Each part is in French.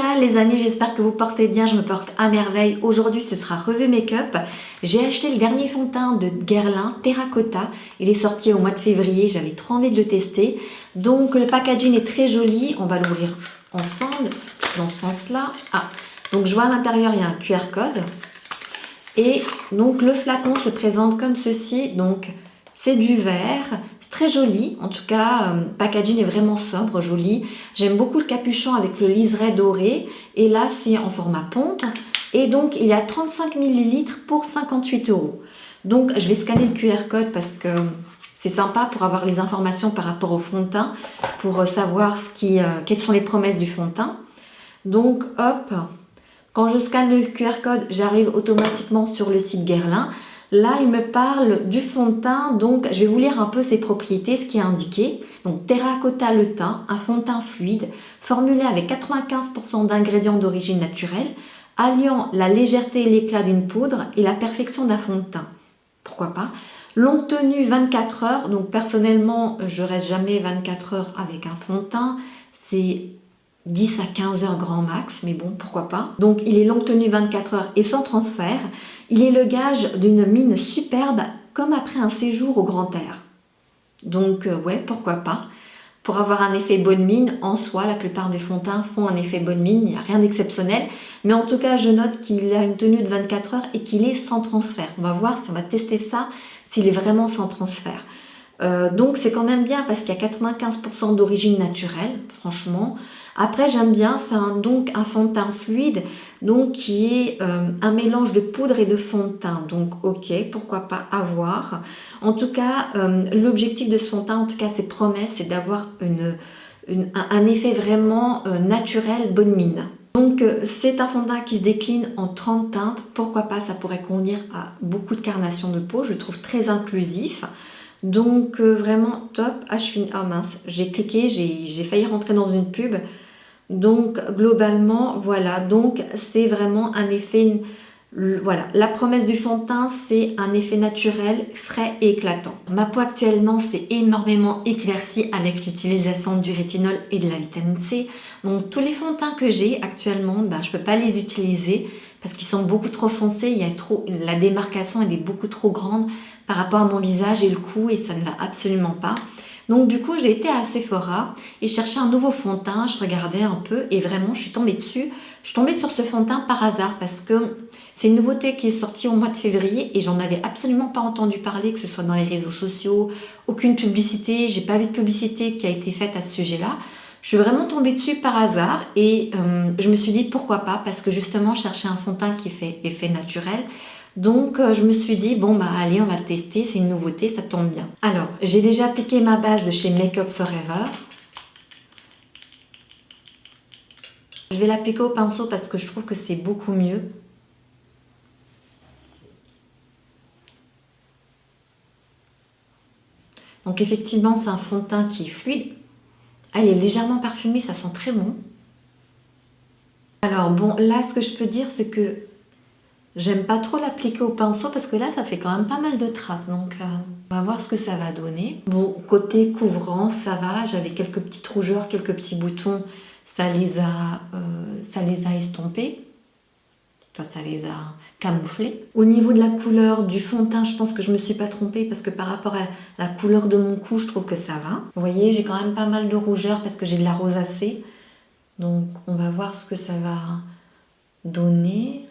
Voilà les amis, j'espère que vous portez bien, je me porte à merveille. Aujourd'hui ce sera revue make-up. J'ai acheté le dernier fond de teint de Guerlain, Terracotta. Il est sorti au mois de février, j'avais trop envie de le tester. Donc le packaging est très joli, on va l'ouvrir ensemble dans ce sens-là. Ah, donc je vois à l'intérieur il y a un QR code. Et donc le flacon se présente comme ceci, donc c'est du verre. Très joli, en tout cas, packaging est vraiment sobre, joli. J'aime beaucoup le capuchon avec le liseré doré. Et là, c'est en format pompe. Et donc, il y a 35 ml pour 58 €. Donc, je vais scanner le QR code parce que c'est sympa pour avoir les informations par rapport au fond de teint, pour savoir quelles sont les promesses du fond de teint. Donc, hop, quand je scanne le QR code, j'arrive automatiquement sur le site Guerlain. Là, il me parle du fond de teint, donc je vais vous lire un peu ses propriétés, ce qui est indiqué. Donc, Terracotta le teint, un fond de teint fluide, formulé avec 95% d'ingrédients d'origine naturelle, alliant la légèreté et l'éclat d'une poudre et la perfection d'un fond de teint. Pourquoi pas? Longue tenue 24 heures, donc personnellement, je reste jamais 24 heures avec un fond de teint. C'est 10 à 15 heures grand max, mais bon, pourquoi pas. Donc, il est longue tenue 24 heures et sans transfert. Il est le gage d'une mine superbe, comme après un séjour au grand air. Donc, ouais, pourquoi pas. Pour avoir un effet bonne mine, en soi, la plupart des fonds de teint font un effet bonne mine, il n'y a rien d'exceptionnel. Mais en tout cas, je note qu'il a une tenue de 24 heures et qu'il est sans transfert. On va voir si on va tester ça, s'il est vraiment sans transfert. Donc c'est quand même bien parce qu'il y a 95% d'origine naturelle, franchement. Après j'aime bien, c'est donc un fond de teint fluide, donc qui est un mélange de poudre et de fond de teint. Donc ok, pourquoi pas avoir. En tout cas, l'objectif de ce fond de teint, en tout cas ses promesses, c'est d'avoir un effet vraiment naturel, bonne mine. Donc c'est un fond de teint qui se décline en 30 teintes. Pourquoi pas, ça pourrait convenir à beaucoup de carnations de peau, je le trouve très inclusif. Donc vraiment top. Ah, oh mince, j'ai cliqué, j'ai failli rentrer dans une pub. Donc globalement, voilà, donc c'est vraiment un effet, voilà, la promesse du fond de teint, c'est un effet naturel, frais et éclatant. Ma peau actuellement s'est énormément éclaircie avec l'utilisation du rétinol et de la vitamine C. Donc tous les fonds de teint que j'ai actuellement, je ne peux pas les utiliser parce qu'ils sont beaucoup trop foncés, la démarcation elle est beaucoup trop grande par rapport à mon visage et le cou et ça ne va absolument pas. Donc du coup j'ai été à Sephora et cherché un nouveau fond de teint, je regardais un peu et vraiment je suis tombée dessus. Je suis tombée sur ce fond de teint par hasard parce que c'est une nouveauté qui est sortie au mois de février et j'en avais absolument pas entendu parler, que ce soit dans les réseaux sociaux, aucune publicité, j'ai pas vu de publicité qui a été faite à ce sujet-là. Je suis vraiment tombée dessus par hasard et je me suis dit pourquoi pas parce que justement je cherchais un fond de teint qui fait effet naturel. Donc je me suis dit bon allez on va le tester, c'est une nouveauté, ça tombe bien. Alors j'ai déjà appliqué ma base de chez Make Up Forever. Je vais l'appliquer au pinceau parce que je trouve que c'est beaucoup mieux. Donc effectivement c'est un fond de teint qui est fluide. Ah, il est légèrement parfumé, ça sent très bon. Alors bon là ce que je peux dire c'est que j'aime pas trop l'appliquer au pinceau parce que là ça fait quand même pas mal de traces, donc on va voir ce que ça va donner. Bon, côté couvrant ça va, j'avais quelques petites rougeurs, quelques petits boutons, ça les a estompés, enfin ça les a camouflés. Au niveau de la couleur du fond de teint, je pense que je me suis pas trompée parce que par rapport à la couleur de mon cou, je trouve que ça va. Vous voyez, j'ai quand même pas mal de rougeur parce que j'ai de la rosacée, donc on va voir ce que ça va donner.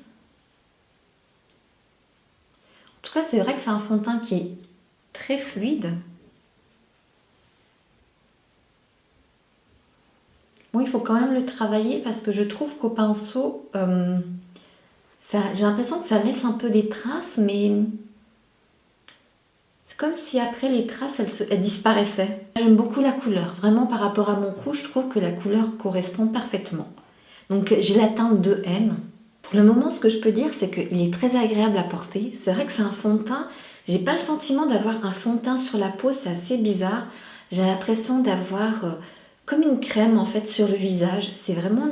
En tout cas, c'est vrai que c'est un fond de teint qui est très fluide. Bon, il faut quand même le travailler parce que je trouve qu'au pinceau, j'ai l'impression que ça laisse un peu des traces, mais c'est comme si après les traces, elles disparaissaient. J'aime beaucoup la couleur. Vraiment, par rapport à mon cou, je trouve que la couleur correspond parfaitement. Donc, j'ai la teinte 2M. Pour le moment, ce que je peux dire, c'est qu'il est très agréable à porter. C'est vrai que c'est un fond de teint. J'ai pas le sentiment d'avoir un fond de teint sur la peau, c'est assez bizarre. J'ai l'impression d'avoir comme une crème en fait sur le visage. C'est vraiment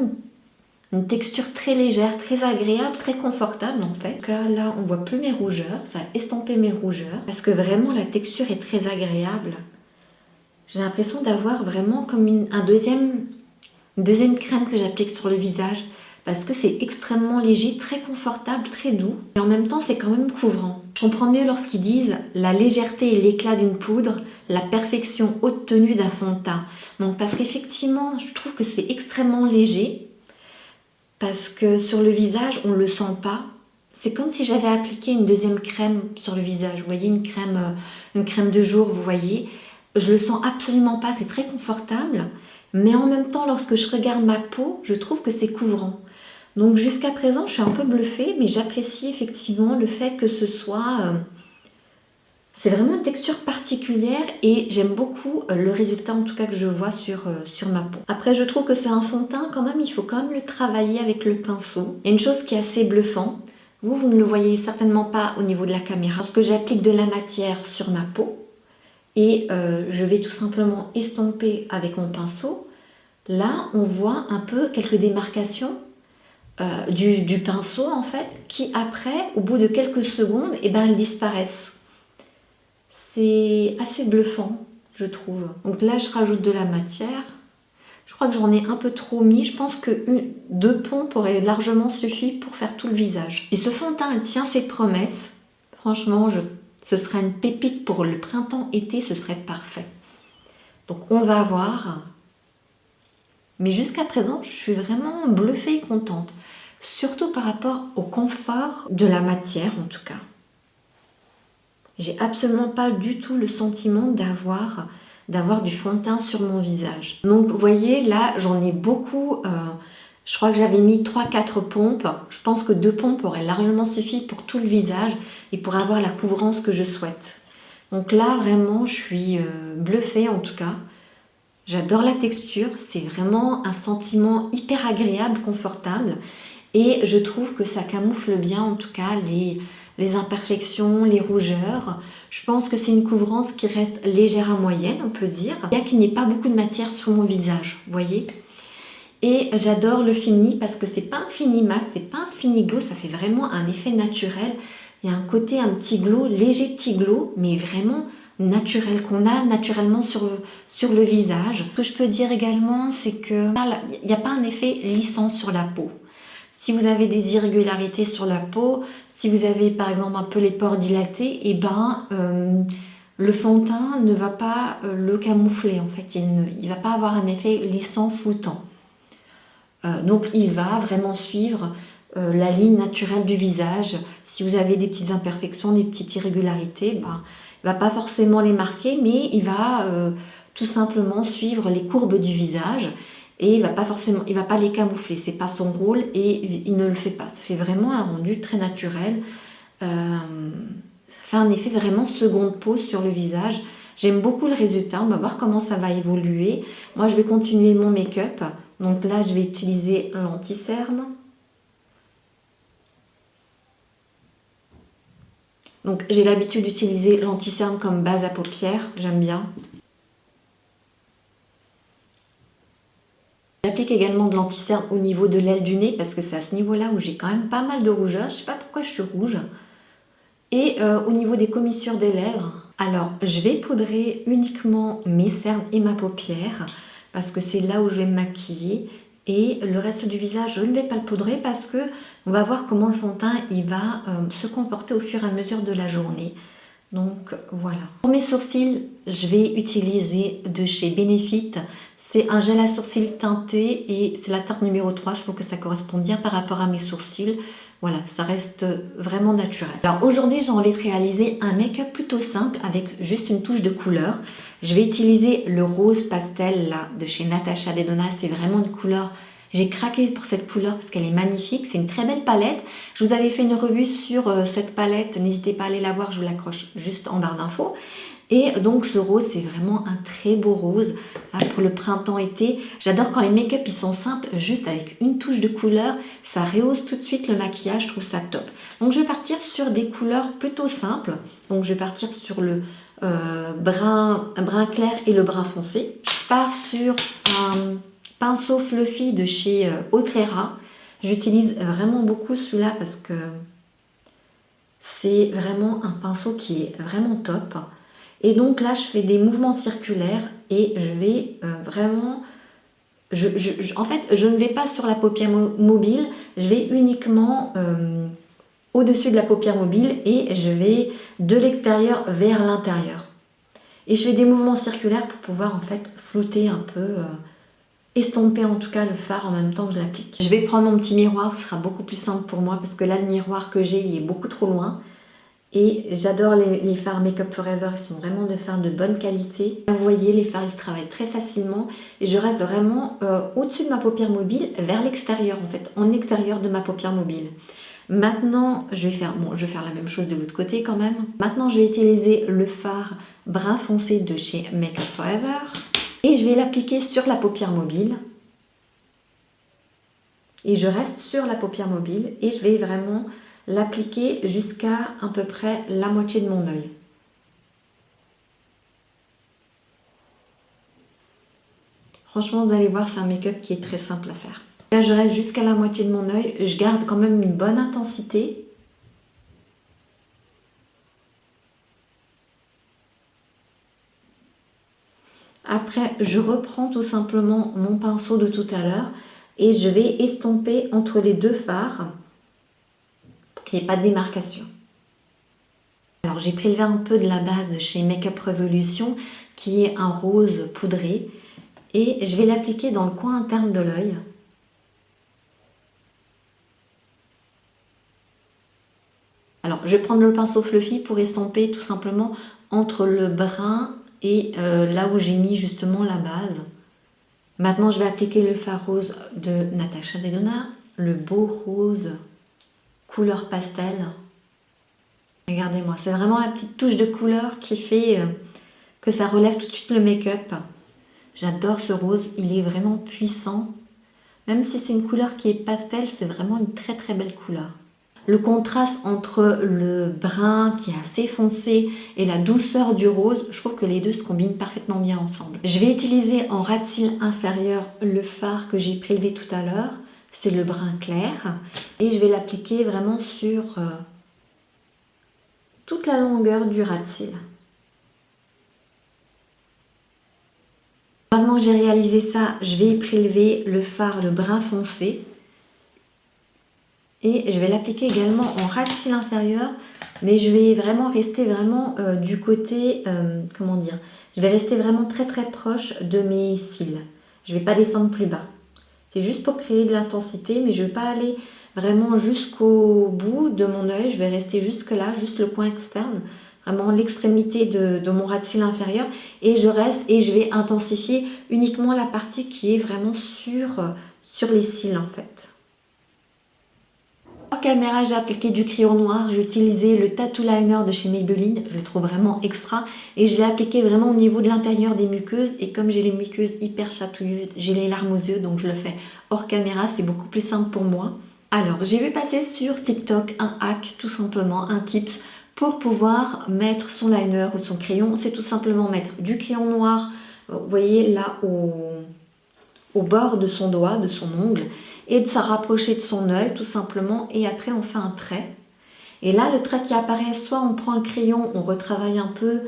une texture très légère, très agréable, très confortable en fait. Là, on voit plus mes rougeurs, ça a estompé mes rougeurs parce que vraiment la texture est très agréable. J'ai l'impression d'avoir vraiment comme un deuxième Deuxième crème que j'applique sur le visage parce que c'est extrêmement léger, très confortable, très doux. Et en même temps, c'est quand même couvrant. Je comprends mieux lorsqu'ils disent la légèreté et l'éclat d'une poudre, la perfection haute tenue d'un fond de teint. Donc parce qu'effectivement, je trouve que c'est extrêmement léger. Parce que sur le visage, on ne le sent pas. C'est comme si j'avais appliqué une deuxième crème sur le visage. Vous voyez, une crème de jour, vous voyez. Je le sens absolument pas, c'est très confortable. Mais en même temps, lorsque je regarde ma peau, je trouve que c'est couvrant. Donc jusqu'à présent, je suis un peu bluffée, mais j'apprécie effectivement le fait que ce soit... c'est vraiment une texture particulière et j'aime beaucoup le résultat en tout cas que je vois sur ma peau. Après, je trouve que c'est un fond de teint quand même, il faut quand même le travailler avec le pinceau. Il y a une chose qui est assez bluffant, vous ne le voyez certainement pas au niveau de la caméra. Lorsque j'applique de la matière sur ma peau et je vais tout simplement estomper avec mon pinceau, là on voit un peu quelques démarcations du pinceau en fait, qui après, au bout de quelques secondes, elles disparaissent. C'est assez bluffant, je trouve. Donc là, je rajoute de la matière. Je crois que j'en ai un peu trop mis. Je pense que 2 pompes auraient largement suffi pour faire tout le visage. Si ce fond de teint tient ses promesses, franchement, ce serait une pépite pour le printemps-été, ce serait parfait. Donc on va voir. Mais jusqu'à présent, je suis vraiment bluffée et contente. Surtout par rapport au confort de la matière en tout cas. J'ai absolument pas du tout le sentiment d'avoir du fond de teint sur mon visage. Donc vous voyez là j'en ai beaucoup, je crois que j'avais mis 3-4 pompes. Je pense que 2 pompes auraient largement suffi pour tout le visage et pour avoir la couvrance que je souhaite. Donc là vraiment je suis bluffée en tout cas. J'adore la texture, c'est vraiment un sentiment hyper agréable, confortable. Et je trouve que ça camoufle bien en tout cas les imperfections, les rougeurs. Je pense que c'est une couvrance qui reste légère à moyenne, on peut dire. Bien qu'il n'y ait pas beaucoup de matière sur mon visage, vous voyez. Et j'adore le fini parce que c'est pas un fini mat, c'est pas un fini glow, ça fait vraiment un effet naturel. Il y a un côté, un petit glow, léger petit glow, mais vraiment naturel, qu'on a naturellement sur le visage. Ce que je peux dire également, c'est qu'il n'y a pas un effet lissant sur la peau. Si vous avez des irrégularités sur la peau, si vous avez par exemple un peu les pores dilatés, le fond de teint ne va pas le camoufler en fait. Il ne va pas avoir un effet lissant floutant. Donc il va vraiment suivre la ligne naturelle du visage. Si vous avez des petites imperfections, des petites irrégularités, il ne va pas forcément les marquer, mais il va tout simplement suivre les courbes du visage. Et il va pas les camoufler, c'est pas son rôle et il ne le fait pas. Ça fait vraiment un rendu très naturel. Ça fait un effet vraiment seconde peau sur le visage. J'aime beaucoup le résultat, on va voir comment ça va évoluer. Moi je vais continuer mon make-up. Donc là je vais utiliser l'anti-cerne. Donc j'ai l'habitude d'utiliser l'anti-cerne comme base à paupières, j'aime bien. J'applique également de l'anti-cerne au niveau de l'aile du nez parce que c'est à ce niveau-là où j'ai quand même pas mal de rougeur. Je sais pas pourquoi je suis rouge. Et au niveau des commissures des lèvres, alors je vais poudrer uniquement mes cernes et ma paupière parce que c'est là où je vais me maquiller. Et le reste du visage, je ne vais pas le poudrer parce que on va voir comment le fond de teint il va se comporter au fur et à mesure de la journée. Donc voilà. Pour mes sourcils, je vais utiliser de chez Benefit. C'est un gel à sourcils teinté et c'est la teinte numéro 3. Je trouve que ça correspond bien par rapport à mes sourcils. Voilà, ça reste vraiment naturel. Alors aujourd'hui, j'ai envie de réaliser un make-up plutôt simple avec juste une touche de couleur. Je vais utiliser le rose pastel là de chez Natasha Denona. C'est vraiment une couleur... J'ai craqué pour cette couleur parce qu'elle est magnifique. C'est une très belle palette. Je vous avais fait une revue sur cette palette. N'hésitez pas à aller la voir. Je vous l'accroche juste en barre d'infos. Et donc ce rose, c'est vraiment un très beau rose pour le printemps-été. J'adore quand les make-up ils sont simples, juste avec une touche de couleur. Ça rehausse tout de suite le maquillage, je trouve ça top. Donc je vais partir sur des couleurs plutôt simples. Donc je vais partir sur le brun clair et le brun foncé. Je pars sur un pinceau fluffy de chez Autrera. J'utilise vraiment beaucoup celui-là parce que c'est vraiment un pinceau qui est vraiment top. Et donc là, je fais des mouvements circulaires et je vais vraiment En fait, je ne vais pas sur la paupière mobile, je vais uniquement au-dessus de la paupière mobile et je vais de l'extérieur vers l'intérieur. Et je fais des mouvements circulaires pour pouvoir en fait flouter un peu, estomper en tout cas le fard en même temps que je l'applique. Je vais prendre mon petit miroir, ce sera beaucoup plus simple pour moi parce que là le miroir que j'ai il est beaucoup trop loin. Et j'adore les fards Make Up For Ever, ils sont vraiment des fards de bonne qualité. Vous voyez, les fards ils se travaillent très facilement et je reste vraiment au-dessus de ma paupière mobile, vers l'extérieur en fait, en extérieur de ma paupière mobile. Maintenant, je vais faire la même chose de l'autre côté quand même. Maintenant, je vais utiliser le fard brun foncé de chez Make Up For Ever et je vais l'appliquer sur la paupière mobile. Et je reste sur la paupière mobile et je vais vraiment l'appliquer jusqu'à à peu près la moitié de mon œil. Franchement, vous allez voir, c'est un make-up qui est très simple à faire. Là, je reste jusqu'à la moitié de mon œil. Je garde quand même une bonne intensité. Après, je reprends tout simplement mon pinceau de tout à l'heure et je vais estomper entre les deux fards pour qu'il n'y ait pas de démarcation. Alors, j'ai prélevé un peu de la base de chez Make Up Revolution qui est un rose poudré et je vais l'appliquer dans le coin interne de l'œil. Alors, je vais prendre le pinceau fluffy pour estomper tout simplement entre le brun et là où j'ai mis justement la base. Maintenant, je vais appliquer le fard rose de Natasha Denona, le beau rose couleur pastel. Regardez-moi, c'est vraiment la petite touche de couleur qui fait que ça relève tout de suite le make-up. J'adore ce rose, il est vraiment puissant. Même si c'est une couleur qui est pastel, c'est vraiment une très très belle couleur. Le contraste entre le brun qui est assez foncé et la douceur du rose, je trouve que les deux se combinent parfaitement bien ensemble. Je vais utiliser en ras de cils inférieur le fard que j'ai prélevé tout à l'heure. C'est le brun clair. Et je vais l'appliquer vraiment sur toute la longueur du ras de cils. Maintenant que j'ai réalisé ça, je vais prélever le fard, le brun foncé. Et je vais l'appliquer également en ras de cils inférieur, mais je vais vraiment rester du côté, comment dire, je vais rester vraiment très très proche de mes cils. Je ne vais pas descendre plus bas. C'est juste pour créer de l'intensité, mais je ne vais pas aller vraiment jusqu'au bout de mon œil. Je vais rester jusque là, juste le coin externe, vraiment l'extrémité de mon ras de cils inférieur. Et je reste et je vais intensifier uniquement la partie qui est vraiment sur les cils en fait. Hors caméra, j'ai appliqué du crayon noir, j'ai utilisé le Tattoo Liner de chez Maybelline, je le trouve vraiment extra et je l'ai appliqué vraiment au niveau de l'intérieur des muqueuses et comme j'ai les muqueuses hyper chatouilleuses, j'ai les larmes aux yeux donc je le fais hors caméra, c'est beaucoup plus simple pour moi. Alors, j'ai vu passer sur TikTok un hack, tout simplement, un tips pour pouvoir mettre son liner ou son crayon, c'est tout simplement mettre du crayon noir, vous voyez là au bord de son doigt, de son ongle, et de se rapprocher de son œil tout simplement et après on fait un trait et là le trait qui apparaît, soit on prend le crayon, on retravaille un peu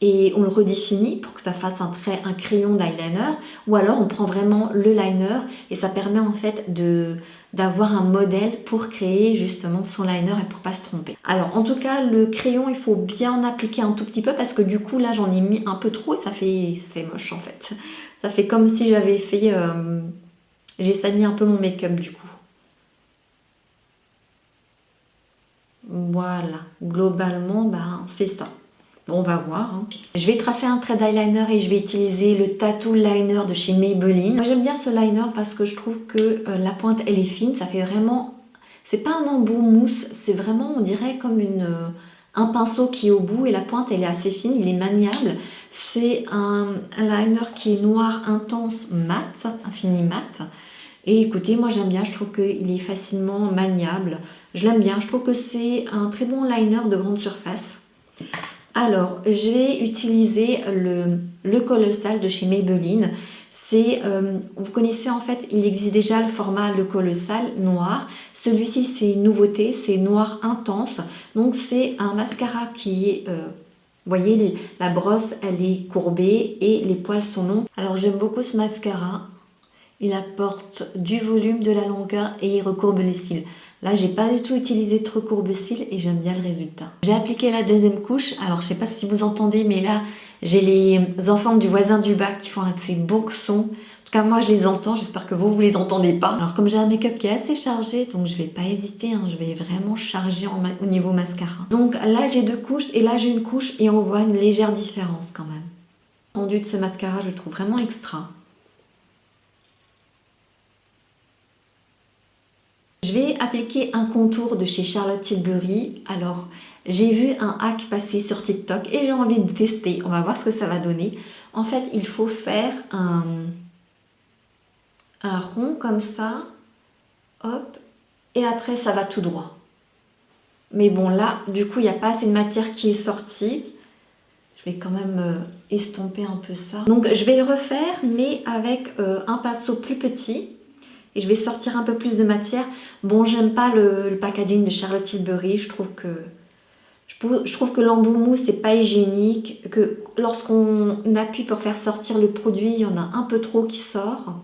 et on le redéfinit pour que ça fasse un crayon d'eyeliner, ou alors on prend vraiment le liner et ça permet en fait d'avoir un modèle pour créer justement son liner et pour pas se tromper. Alors en tout cas le crayon il faut bien en appliquer un tout petit peu parce que du coup là j'en ai mis un peu trop et ça fait moche en fait. Ça fait comme si j'avais fait j'ai sali un peu mon make-up du coup. Voilà, globalement, c'est ça. Bon, on va voir. Hein. Je vais tracer un trait d'eyeliner et je vais utiliser le Tattoo Liner de chez Maybelline. Moi, j'aime bien ce liner parce que je trouve que la pointe, elle est fine. Ça fait vraiment... C'est pas un embout mousse, c'est vraiment, on dirait, comme un pinceau qui est au bout et la pointe, elle est assez fine, il est maniable. C'est un liner qui est noir intense mat, un fini mat. Et écoutez, moi j'aime bien, je trouve qu'il est facilement maniable. Je l'aime bien, je trouve que c'est un très bon liner de grande surface. Alors, je vais utiliser le Colossal de chez Maybelline. Vous connaissez en fait, il existe déjà le format le Colossal noir. Celui-ci c'est une nouveauté, c'est noir intense. Donc c'est un mascara qui est... vous voyez, la brosse elle est courbée et les poils sont longs. Alors j'aime beaucoup ce mascara. Il apporte du volume, de la longueur et il recourbe les cils. Là, j'ai pas du tout utilisé de recourbe-cils et j'aime bien le résultat. Je vais appliquer la deuxième couche. Alors, je sais pas si vous entendez, mais là, j'ai les enfants du voisin du bas qui font un de ces beaux sons. En tout cas, moi, je les entends. J'espère que vous les entendez pas. Alors, comme j'ai un make-up qui est assez chargé, donc je vais pas hésiter. Je vais vraiment charger au niveau mascara. Donc là, j'ai 2 couches et là, j'ai une couche et on voit une légère différence quand même. Le rendu de ce mascara, je le trouve vraiment extra. Je vais appliquer un contour de chez Charlotte Tilbury. Alors, j'ai vu un hack passer sur TikTok et j'ai envie de tester. On va voir ce que ça va donner. En fait, il faut faire un rond comme ça. Hop. Et après, ça va tout droit. Mais bon, là, du coup, il n'y a pas assez de matière qui est sortie. Je vais quand même estomper un peu ça. Donc, je vais le refaire, mais avec un pinceau plus petit. Et je vais sortir un peu plus de matière. Bon, j'aime pas le packaging de Charlotte Tilbury. Je trouve que l'embout mou, c'est pas hygiénique. Que lorsqu'on appuie pour faire sortir le produit, il y en a un peu trop qui sort.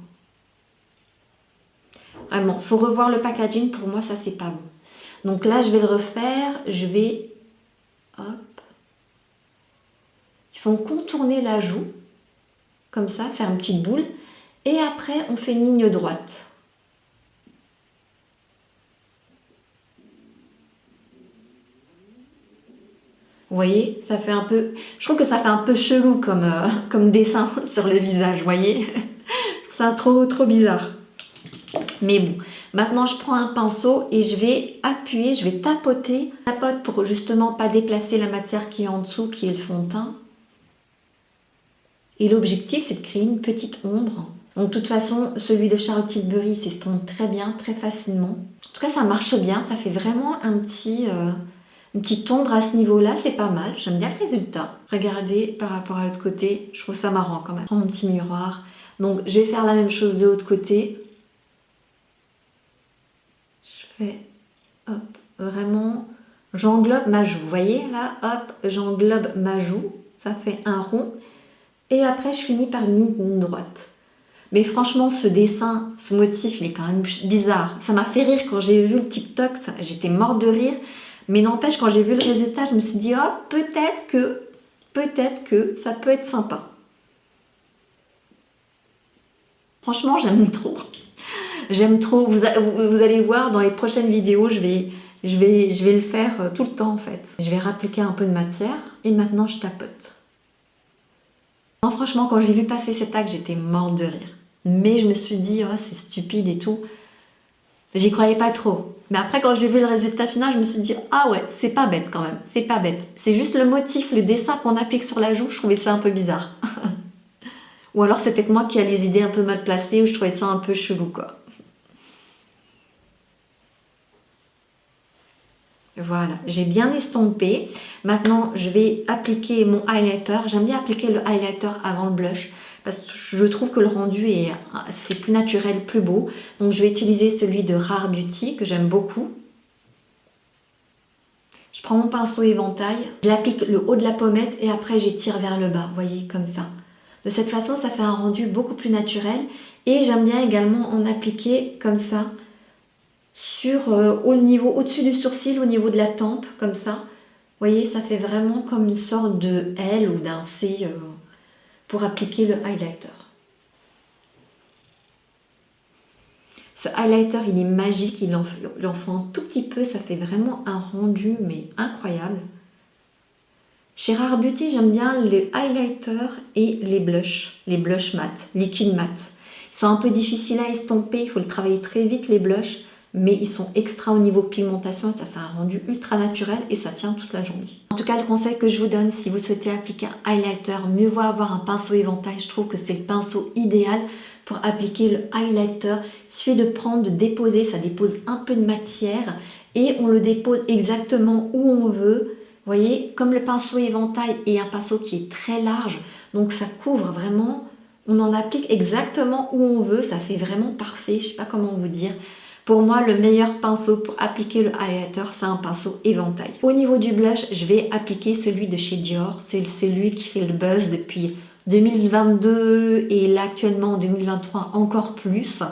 Vraiment, faut revoir le packaging. Pour moi, ça, c'est pas bon. Donc là, je vais le refaire. Je vais... Hop. Il faut contourner la joue. Comme ça, faire une petite boule. Et après, on fait une ligne droite. Vous voyez, ça fait un peu... Je trouve que ça fait un peu chelou comme dessin sur le visage, vous voyez. C'est trop bizarre. Mais bon, maintenant je prends un pinceau et je vais appuyer, je vais tapoter. Je tapote pour justement pas déplacer la matière qui est en dessous, qui est le fond de teint. Et l'objectif, c'est de créer une petite ombre. Donc de toute façon, celui de Charlotte Tilbury s'estompe très bien, très facilement. En tout cas, ça marche bien, ça fait vraiment une petite ombre à ce niveau-là, c'est pas mal. J'aime bien le résultat. Regardez par rapport à l'autre côté, je trouve ça marrant quand même. Je prends mon petit miroir. Donc je vais faire la même chose de l'autre côté. Je fais, hop, vraiment, j'englobe ma joue. Vous voyez là, hop, j'englobe ma joue. Ça fait un rond. Et après, je finis par une ligne droite. Mais franchement, ce dessin, ce motif, il est quand même bizarre. Ça m'a fait rire quand j'ai vu le TikTok. J'étais morte de rire. Mais n'empêche, quand j'ai vu le résultat, je me suis dit, oh, peut-être que ça peut être sympa. Franchement, j'aime trop. J'aime trop. Vous allez voir dans les prochaines vidéos, je vais le faire tout le temps en fait. Je vais rappliquer un peu de matière et maintenant je tapote. Non, franchement, quand j'ai vu passer cet acte, j'étais morte de rire. Mais je me suis dit, oh, c'est stupide et tout. J'y croyais pas trop. Mais après, quand j'ai vu le résultat final, je me suis dit, ah ouais, c'est pas bête quand même. C'est pas bête. C'est juste le motif, le dessin qu'on applique sur la joue, je trouvais ça un peu bizarre. Ou alors c'était que moi qui a les idées un peu mal placées, ou je trouvais ça un peu chelou, quoi. Voilà, j'ai bien estompé. Maintenant, je vais appliquer mon highlighter. J'aime bien appliquer le highlighter avant le blush parce que je trouve que le rendu ça fait plus naturel, plus beau. Donc, je vais utiliser celui de Rare Beauty que j'aime beaucoup. Je prends mon pinceau éventail, j'applique le haut de la pommette et après, j'étire vers le bas. Vous voyez, comme ça. De cette façon, ça fait un rendu beaucoup plus naturel. Et j'aime bien également en appliquer comme ça. Au-dessus du sourcil, au niveau de la tempe, comme ça. Vous voyez, ça fait vraiment comme une sorte de L ou d'un C pour appliquer le highlighter. Ce highlighter, il est magique, il en fait un tout petit peu, ça fait vraiment un rendu, mais incroyable. Chez Rare Beauty, j'aime bien les highlighters et les blushs mat, liquide mat. Ils sont un peu difficiles à estomper, il faut le travailler très vite les blushs. Mais ils sont extra au niveau pigmentation et ça fait un rendu ultra naturel et ça tient toute la journée. En tout cas, le conseil que je vous donne, si vous souhaitez appliquer un highlighter, mieux vaut avoir un pinceau éventail. Je trouve que c'est le pinceau idéal pour appliquer le highlighter. Il suffit de prendre, de déposer, ça dépose un peu de matière et on le dépose exactement où on veut. Vous voyez, comme le pinceau éventail est un pinceau qui est très large, donc ça couvre vraiment, on en applique exactement où on veut, ça fait vraiment parfait, je ne sais pas comment vous dire. Pour moi, le meilleur pinceau pour appliquer le highlighter, c'est un pinceau éventail. Au niveau du blush, je vais appliquer celui de chez Dior. C'est celui qui fait le buzz depuis 2022 et là actuellement en 2023 encore plus.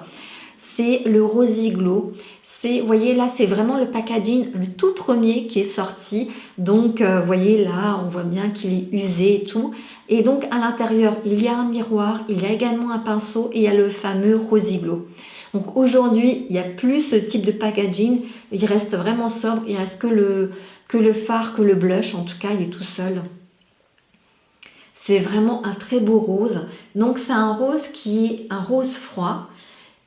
C'est le Rosy Glow. Vous voyez là, c'est vraiment le packaging, le tout premier qui est sorti. Donc, vous voyez là, on voit bien qu'il est usé et tout. Et donc, à l'intérieur, il y a un miroir, il y a également un pinceau et il y a le fameux Rosy Glow. Donc, aujourd'hui, il n'y a plus ce type de packaging. Il reste vraiment sobre. Il ne reste que le fard, que le blush. En tout cas, il est tout seul. C'est vraiment un très beau rose. Donc, c'est un rose qui est un rose froid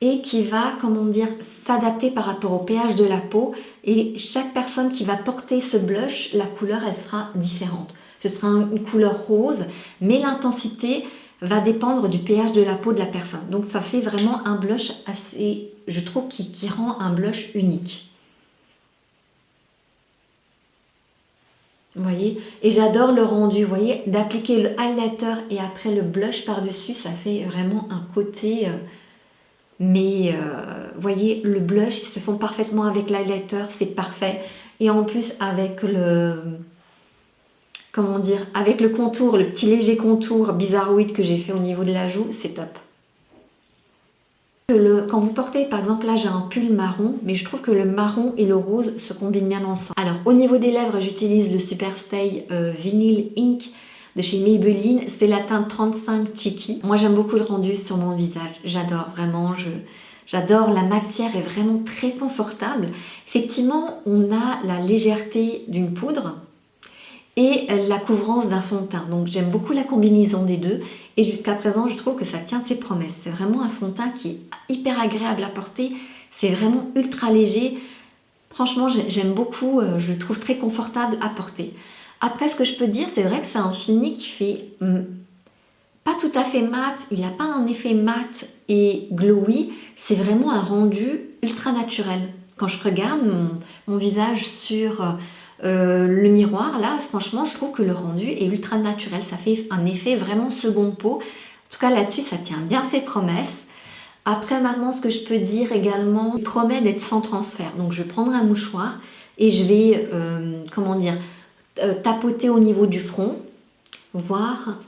et qui va, comment dire, s'adapter par rapport au pH de la peau. Et chaque personne qui va porter ce blush, la couleur, elle sera différente. Ce sera une couleur rose, mais l'intensité va dépendre du pH de la peau de la personne. Donc ça fait vraiment un blush assez, je trouve, qui rend un blush unique. Vous voyez, et j'adore le rendu, vous voyez, d'appliquer le highlighter et après le blush par-dessus, ça fait vraiment un côté... Mais vous voyez, le blush, ils se font parfaitement avec l'highlighter, c'est parfait. Et en plus, avec le... Comment dire? Avec le contour, le petit léger contour bizarroïde que j'ai fait au niveau de la joue, c'est top. Quand vous portez, par exemple, là j'ai un pull marron, mais je trouve que le marron et le rose se combinent bien ensemble. Alors, au niveau des lèvres, j'utilise le Superstay Vinyl Ink de chez Maybelline, c'est la teinte 35 Cheeky. Moi j'aime beaucoup le rendu sur mon visage, j'adore vraiment, j'adore, la matière est vraiment très confortable. Effectivement, on a la légèreté d'une poudre et la couvrance d'un fond de teint. Donc j'aime beaucoup la combinaison des deux et jusqu'à présent je trouve que ça tient ses promesses. C'est vraiment un fond de teint qui est hyper agréable à porter, c'est vraiment ultra léger. Franchement j'aime beaucoup, je le trouve très confortable à porter. Après, ce que je peux dire, c'est vrai que c'est un fini qui fait pas tout à fait mat, il n'a pas un effet mat et glowy, c'est vraiment un rendu ultra naturel. Quand je regarde mon visage sur le miroir, là, franchement, je trouve que le rendu est ultra naturel, ça fait un effet vraiment second peau. En tout cas, là-dessus, ça tient bien ses promesses. Après, maintenant, ce que je peux dire également, il promet d'être sans transfert. Donc, je vais prendre un mouchoir et je vais, comment dire, tapoter au niveau du front, voir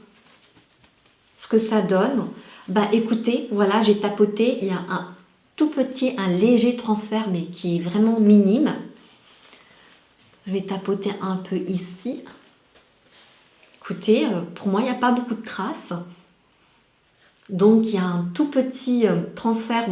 ce que ça donne. Bah écoutez, voilà, j'ai tapoté, il y a un tout petit, un léger transfert, mais qui est vraiment minime. Je vais tapoter un peu ici. Écoutez, pour moi, il n'y a pas beaucoup de traces. Donc, il y a un tout petit transfert.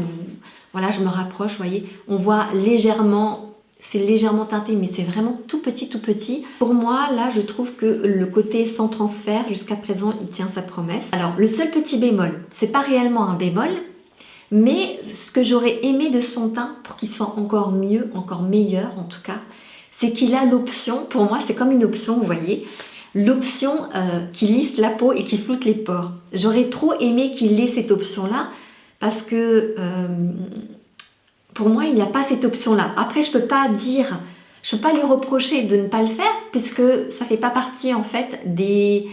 Voilà, je me rapproche, vous voyez. On voit légèrement... C'est légèrement teinté, mais c'est vraiment tout petit, tout petit. Pour moi, là, je trouve que le côté sans transfert, jusqu'à présent, il tient sa promesse. Alors, le seul petit bémol, c'est pas réellement un bémol, mais ce que j'aurais aimé de son teint, pour qu'il soit encore mieux, encore meilleur en tout cas, c'est qu'il a l'option, pour moi, c'est comme une option, vous voyez, l'option qui lisse la peau et qui floute les pores. J'aurais trop aimé qu'il ait cette option-là, parce que... pour moi, il n'y a pas cette option-là. Après, je ne peux pas dire, je ne peux pas lui reprocher de ne pas le faire puisque ça ne fait pas partie en fait des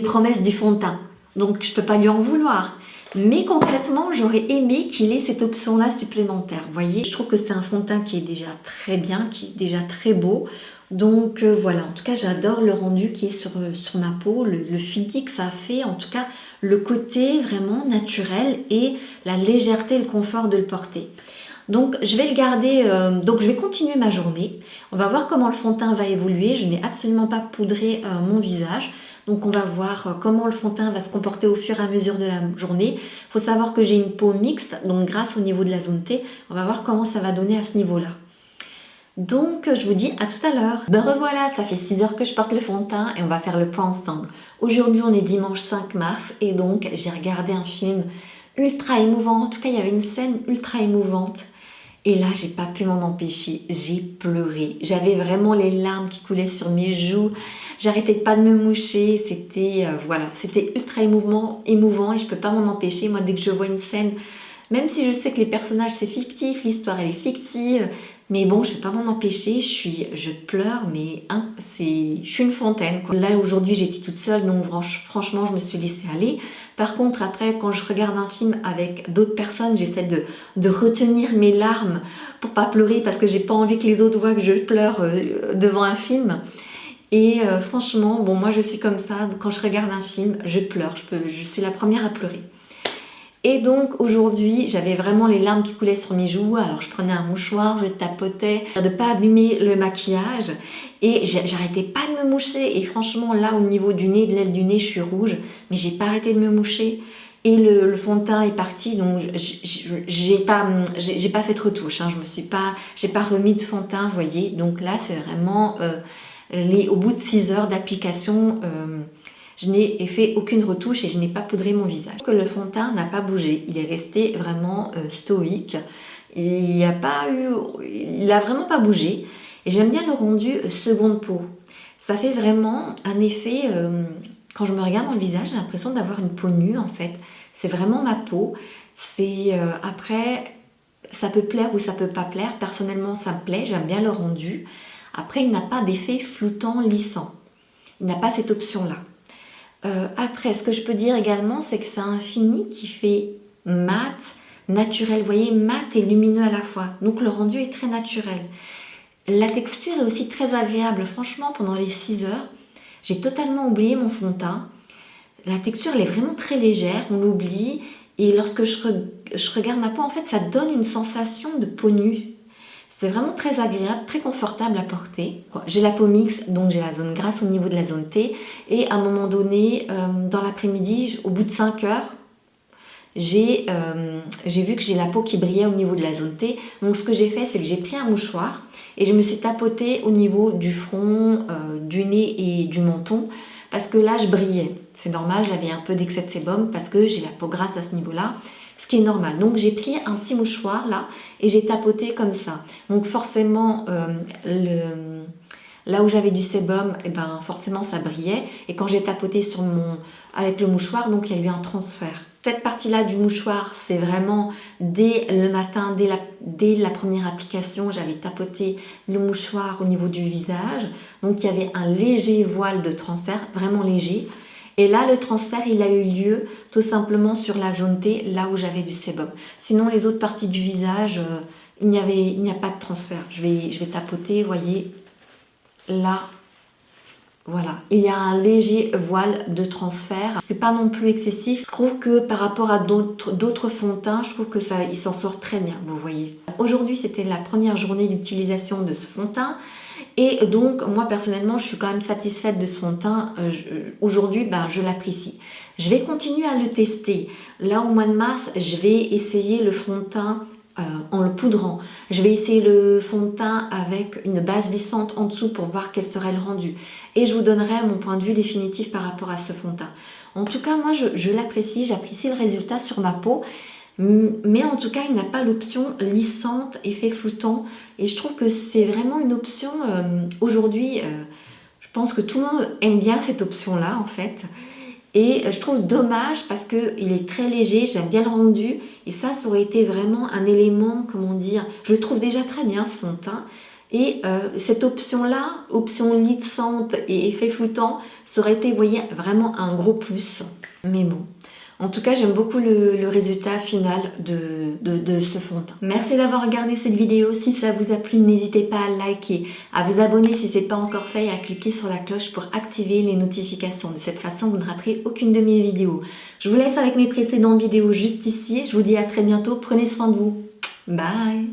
promesses du fond de teint. Donc, je ne peux pas lui en vouloir. Mais concrètement, j'aurais aimé qu'il ait cette option-là supplémentaire. Vous voyez, je trouve que c'est un fond de teint qui est déjà très bien, qui est déjà très beau. Donc voilà, en tout cas, j'adore le rendu qui est sur ma peau, le fini que ça fait, en tout cas, le côté vraiment naturel et la légèreté et le confort de le porter. Donc je vais le garder, donc je vais continuer ma journée. On va voir comment le fond de teint va évoluer. Je n'ai absolument pas poudré mon visage. Donc on va voir comment le fond de teint va se comporter au fur et à mesure de la journée. Il faut savoir que j'ai une peau mixte, donc grâce au niveau de la zone T, on va voir comment ça va donner à ce niveau-là. Donc je vous dis à tout à l'heure. Ben revoilà, ça fait 6 heures que je porte le fond de teint et on va faire le point ensemble. Aujourd'hui on est dimanche 5 mars et donc j'ai regardé un film ultra émouvant. En tout cas il y avait une scène ultra émouvante. Et là, j'ai pas pu m'en empêcher, j'ai pleuré. J'avais vraiment les larmes qui coulaient sur mes joues. J'arrêtais pas de me moucher. C'était voilà, c'était ultra émouvant et je peux pas m'en empêcher. Moi, dès que je vois une scène, même si je sais que les personnages c'est fictif, l'histoire elle est fictive, mais bon, je peux pas m'en empêcher. Je pleure, mais hein, je suis une fontaine, quoi. Là aujourd'hui, j'étais toute seule, donc franchement, je me suis laissée aller. Par contre, après, quand je regarde un film avec d'autres personnes, j'essaie de retenir mes larmes pour pas pleurer parce que j'ai pas envie que les autres voient que je pleure devant un film. Et franchement, bon, moi je suis comme ça, quand je regarde un film, je pleure, je suis la première à pleurer. Et donc aujourd'hui, j'avais vraiment les larmes qui coulaient sur mes joues, alors je prenais un mouchoir, je tapotais, de ne pas abîmer le maquillage, et j'arrêtais pas de me moucher, et franchement là au niveau du nez, de l'aile du nez, je suis rouge, mais j'ai pas arrêté de me moucher. Et le fond de teint est parti, donc j'ai pas fait de retouche, hein, j'ai pas remis de fond de teint, vous voyez. Donc là c'est vraiment au bout de 6 heures d'application, je n'ai fait aucune retouche et je n'ai pas poudré mon visage. Le fond de teint n'a pas bougé, il est resté vraiment stoïque. Il a vraiment pas bougé. Et j'aime bien le rendu seconde peau. Ça fait vraiment un effet, quand je me regarde dans le visage, j'ai l'impression d'avoir une peau nue en fait. C'est vraiment ma peau. Après, ça peut plaire ou ça peut pas plaire. Personnellement, ça me plaît, j'aime bien le rendu. Après, il n'a pas d'effet floutant, lissant. Il n'a pas cette option-là. Après, ce que je peux dire également, c'est que c'est un fini qui fait mat, naturel. Vous voyez, mat et lumineux à la fois. Donc le rendu est très naturel. La texture est aussi très agréable. Franchement, pendant les 6 heures, j'ai totalement oublié mon fond de teint. La texture, elle est vraiment très légère, on l'oublie. Et lorsque je regarde ma peau, en fait, ça donne une sensation de peau nue. C'est vraiment très agréable, très confortable à porter. J'ai la peau mixte, donc j'ai la zone grasse au niveau de la zone T. Et à un moment donné, dans l'après-midi, au bout de 5 heures, j'ai vu que j'ai la peau qui brillait au niveau de la zone T. Donc ce que j'ai fait, c'est que j'ai pris un mouchoir et je me suis tapotée au niveau du front, du nez et du menton. Parce que là, je brillais. C'est normal, j'avais un peu d'excès de sébum parce que j'ai la peau grasse à ce niveau-là. Ce qui est normal. Donc j'ai pris un petit mouchoir là et j'ai tapoté comme ça. Donc forcément, là où j'avais du sébum, et ben forcément ça brillait. Et quand j'ai tapoté avec le mouchoir, donc il y a eu un transfert. Cette partie-là du mouchoir, c'est vraiment dès le matin, dès la première application, j'avais tapoté le mouchoir au niveau du visage. Donc il y avait un léger voile de transfert, vraiment léger. Et là, le transfert, il a eu lieu tout simplement sur la zone T, là où j'avais du sébum. Sinon, les autres parties du visage, il n'y a pas de transfert. Je vais tapoter, vous voyez, là, voilà. Il y a un léger voile de transfert. C'est pas non plus excessif. Je trouve que par rapport à d'autres fonds de teint, je trouve que il s'en sort très bien, vous voyez. Aujourd'hui, c'était la première journée d'utilisation de ce fond de teint. Et donc, moi personnellement, je suis quand même satisfaite de ce fond de teint. Aujourd'hui, je l'apprécie. Je vais continuer à le tester. Là, au mois de mars, je vais essayer le fond de teint en le poudrant. Je vais essayer le fond de teint avec une base lissante en dessous pour voir quel serait le rendu. Et je vous donnerai mon point de vue définitif par rapport à ce fond de teint. En tout cas, moi, je l'apprécie. J'apprécie le résultat sur ma peau. Mais en tout cas, il n'a pas l'option lissante, effet floutant. Et je trouve que c'est vraiment une option, aujourd'hui, je pense que tout le monde aime bien cette option-là, en fait. Et je trouve dommage parce qu'il est très léger, j'aime bien le rendu. Et ça aurait été vraiment un élément, comment dire, je le trouve déjà très bien, ce fond de teint. Et cette option-là, option lissante et effet floutant, ça aurait été, vous voyez, vraiment un gros plus. Mais bon. En tout cas, j'aime beaucoup le résultat final de ce fond de teint. Merci d'avoir regardé cette vidéo. Si ça vous a plu, n'hésitez pas à liker, à vous abonner si ce n'est pas encore fait et à cliquer sur la cloche pour activer les notifications. De cette façon, vous ne raterez aucune de mes vidéos. Je vous laisse avec mes précédentes vidéos juste ici. Je vous dis à très bientôt. Prenez soin de vous. Bye!